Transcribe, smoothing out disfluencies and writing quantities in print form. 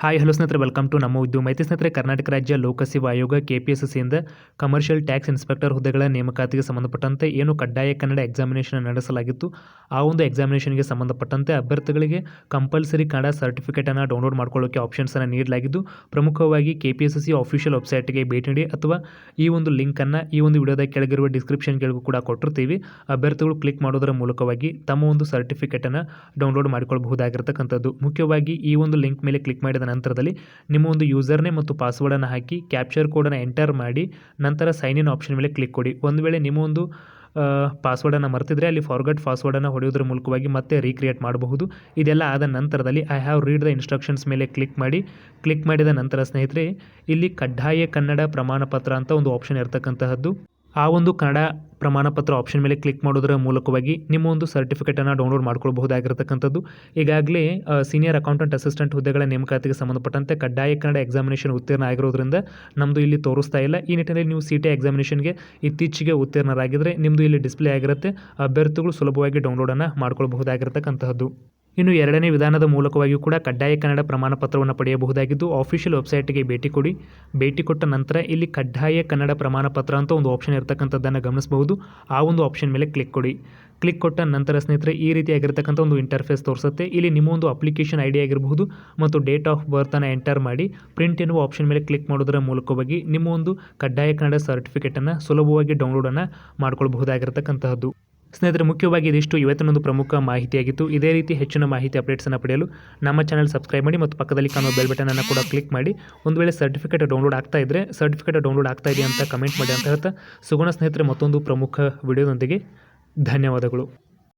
Hi hello ಸ್ನೇಹಿತರೆ, welcome to ನಮ್ಮ ಉದ್ಯೋಗ ಮಾಹಿತಿ. ಸ್ನೇಹಿತರೆ, ಕರ್ನಾಟಕ ರಾಜ್ಯ ಲೋಕಸೇವಾ ಆಯೋಗ KPSSCಯಿಂದ ಕಮರ್ಷಿಯಲ್ ಟ್ಯಾಕ್ಸ್ ಇನ್ಸ್ಪೆಕ್ಟರ್ ಹುದ್ದೆಗಳ ನೇಮಕಾತಿಗೆ ಸಂಬಂಧಪಟ್ಟಂತೆ ಏನು ಕಡ್ಡಾಯ ಕನ್ನಡ ಎಕ್ಸಾಮಿನೇಷನ್ ನಡೆಸಲಾಗಿತ್ತು, ಆ ಒಂದು ಎಕ್ಸಾಮಿನೇಷನ್ಗೆ ಸಂಬಂಧಪಟ್ಟಂತೆ ಅಭ್ಯರ್ಥಿಗಳಿಗೆ ಕಂಪಲ್ಸರಿ ಕನ್ನಡ ಸರ್ಟಿಫಿಕೇಟನ್ನು ಡೌನ್ಲೋಡ್ ಮಾಡ್ಕೊಳ್ಳೋಕ್ಕೆ ಆಪ್ಷನ್ಸನ್ನು ನೀಡಲಾಗಿದ್ದು, ಪ್ರಮುಖವಾಗಿ KPSSC ಆಫಿಷಿಯಲ್ ವೆಬ್ಸೈಟ್ಗೆ ಭೇಟಿ ನೀಡಿ ಅಥವಾ ಈ ಒಂದು ಲಿಂಕನ್ನು ಈ ಒಂದು ವಿಡಿಯೋದ ಕೆಳಗಿರುವ ಡಿಸ್ಕ್ರಿಪ್ಷನ್ಗಳಿಗೂ ಕೂಡ ಕೊಟ್ಟಿರ್ತೀವಿ. ಅಭ್ಯರ್ಥಿಗಳು ಕ್ಲಿಕ್ ಮಾಡೋದರ ಮೂಲಕವಾಗಿ ತಮ್ಮ ಒಂದು ಸರ್ಟಿಫಿಕೇಟನ್ನು ಡೌನ್ಲೋಡ್ ಮಾಡಿಕೊಳ್ಳಬಹುದಾಗಿರ್ತಕ್ಕಂಥದ್ದು. ಮುಖ್ಯವಾಗಿ ಈ ಒಂದು ಲಿಂಕ್ ಮೇಲೆ ಕ್ಲಿಕ್ ಮಾಡಿದ ನಂತರದಲ್ಲಿ ನಿಮ್ಮ ಒಂದು ಯೂಸರ್ ನೇಮ್ ಮತ್ತು ಪಾಸ್ವರ್ಡನ್ನು ಹಾಕಿ ಕ್ಯಾಪ್ಚರ್ ಕೋಡನ್ನು ಎಂಟರ್ ಮಾಡಿ ನಂತರ ಸೈನ್ ಇನ್ ಆಪ್ಷನ್ ಮೇಲೆ ಕ್ಲಿಕ್ ಕೊಡಿ. ಒಂದು ವೇಳೆ ನಿಮ್ಮ ಒಂದು ಪಾಸ್ವರ್ಡನ್ನು ಮರ್ತಿದ್ರೆ ಅಲ್ಲಿ ಫಾರ್ಗಟ್ ಪಾಸ್ವರ್ಡನ್ನು ಹೊಡೆಯೋದ್ರ ಮೂಲಕವಾಗಿ ಮತ್ತೆ ರೀಕ್ರಿಯೇಟ್ ಮಾಡಬಹುದು. ಇದೆಲ್ಲ ಆದ ನಂತರದಲ್ಲಿ I have read the instructions ಮೇಲೆ ಕ್ಲಿಕ್ ಮಾಡಿದ ನಂತರ ಸ್ನೇಹಿತರೆ, ಇಲ್ಲಿ ಕಡ್ಡಾಯ ಕನ್ನಡ ಪ್ರಮಾಣ ಪತ್ರ ಅಂತ ಒಂದು ಆಪ್ಷನ್ ಇರತಕ್ಕಂತಹದ್ದು. ಆ ಒಂದು ಕನ್ನಡ ಪ್ರಮಾಣ ಪತ್ರ ಆಪ್ಷನ್ ಮೇಲೆ ಕ್ಲಿಕ್ ಮಾಡೋದರ ಮೂಲಕವಾಗಿ ನಿಮ್ಮ ಒಂದು ಸರ್ಟಿಫಿಕೇಟನ್ನು ಡೌನ್ಲೋಡ್ ಮಾಡ್ಕೊಳ್ಬಹುದಾಗಿರತಕ್ಕಂಥದ್ದು. ಈಗಾಗಲೇ ಸೀನಿಯರ್ ಅಕೌಂಟೆಂಟ್ ಅಸಿಸ್ಟೆಂಟ್ ಹುದ್ದೆಗಳ ನೇಮಕಾತಿಗೆ ಸಂಬಂಧಪಟ್ಟಂತೆ ಕಡ್ಡಾಯ ಕನ್ನಡ ಎಕ್ಸಾಮಿನೇಷನ್ ಉತ್ತೀರ್ಣ ಆಗಿರೋದ್ರಿಂದ ನಮ್ಮದು ಇಲ್ಲಿ ತೋರಿಸ್ತಾ ಇಲ್ಲ. ಈ ನಿಟ್ಟಿನಲ್ಲಿ ನೀವು CT ಎಕ್ಸಾಮಿನೇಷನ್ಗೆ ಇತ್ತೀಚೆಗೆ ಉತ್ತೀರ್ಣರಾಗಿದ್ದರೆ ನಿಮ್ಮದು ಇಲ್ಲಿ ಡಿಸ್ಪ್ಲೇ ಆಗಿರುತ್ತೆ. ಅಭ್ಯರ್ಥಿಗಳು ಸುಲಭವಾಗಿ ಡೌನ್ಲೋಡನ್ನು ಮಾಡ್ಕೊಳ್ಬಹುದಾಗಿರತಕ್ಕಂತಹದ್ದು. ಇನ್ನು ಎರಡನೇ ವಿಧಾನದ ಮೂಲಕವಾಗಿಯೂ ಕೂಡ ಕಡ್ಡಾಯ ಕನ್ನಡ ಪ್ರಮಾಣ ಪತ್ರವನ್ನು ಪಡೆಯಬಹುದಾಗಿದ್ದು, ಆಫಿಷಿಯಲ್ ವೆಬ್ಸೈಟ್ಗೆ ಭೇಟಿ ಕೊಟ್ಟ ನಂತರ ಇಲ್ಲಿ ಕಡ್ಡಾಯ ಕನ್ನಡ ಪ್ರಮಾಣ ಪತ್ರ ಅಂತ ಒಂದು ಆಪ್ಷನ್ ಇರತಕ್ಕಂಥದ್ದನ್ನು ಗಮನಿಸಬಹುದು. ಆ ಒಂದು ಆಪ್ಷನ್ ಮೇಲೆ ಕ್ಲಿಕ್ ಕೊಟ್ಟ ನಂತರ ಸ್ನೇಹಿತರೆ, ಈ ರೀತಿಯಾಗಿರ್ತಕ್ಕಂಥ ಒಂದು ಇಂಟರ್ಫೇಸ್ ತೋರಿಸುತ್ತೆ. ಇಲ್ಲಿ ನಿಮ್ಮ ಒಂದು ಅಪ್ಲಿಕೇಶನ್ ID ಆಗಿರಬಹುದು ಮತ್ತು ಡೇಟ್ ಆಫ್ ಬರ್ತನ್ನು ಎಂಟರ್ ಮಾಡಿ ಪ್ರಿಂಟ್ ಎನ್ನುವ ಆಪ್ಷನ್ ಮೇಲೆ ಕ್ಲಿಕ್ ಮಾಡೋದರ ಮೂಲಕವಾಗಿ ನಿಮ್ಮ ಒಂದು ಕಡ್ಡಾಯ ಕನ್ನಡ ಸರ್ಟಿಫಿಕೇಟನ್ನು ಸುಲಭವಾಗಿ ಡೌನ್ಲೋಡನ್ನು ಮಾಡ್ಕೊಳ್ಬಹುದಾಗಿರತಕ್ಕಂತಹದ್ದು. ಸ್ನೇಹಿತರೆ, ಮುಖ್ಯವಾಗಿ ಇದಿಷ್ಟು ಇವತ್ತಿನೊಂದು ಪ್ರಮುಖ ಮಾಹಿತಿಯಾಗಿತ್ತು. ಇದೇ ರೀತಿ ಹೆಚ್ಚಿನ ಮಾಹಿತಿ ಅಪ್ಡೇಟ್ಸನ್ನು ಪಡೆಯಲು ನಮ್ಮ ಚಾನಲ್ ಸಬ್ಸ್ಕ್ರೈಬ್ ಮಾಡಿ ಮತ್ತು ಪಕ್ಕದಲ್ಲಿ ಕಾಣುವ ಬೆಲ್ ಬಟನನ್ನು ಕೂಡ ಕ್ಲಿಕ್ ಮಾಡಿ. ಒಂದು ವೇಳೆ ಸರ್ಟಿಫಿಕೇಟ್ ಡೌನ್ಲೋಡ್ ಆಗ್ತಾ ಇದೆ ಅಂತ ಕಮೆಂಟ್ ಮಾಡಿ ಅಂತ ಹೇಳ್ತಾ ಸಿಗೋಣ ಸ್ನೇಹಿತರೆ ಮತ್ತೊಂದು ಪ್ರಮುಖ ವಿಡಿಯೋದೊಂದಿಗೆ. ಧನ್ಯವಾದಗಳು.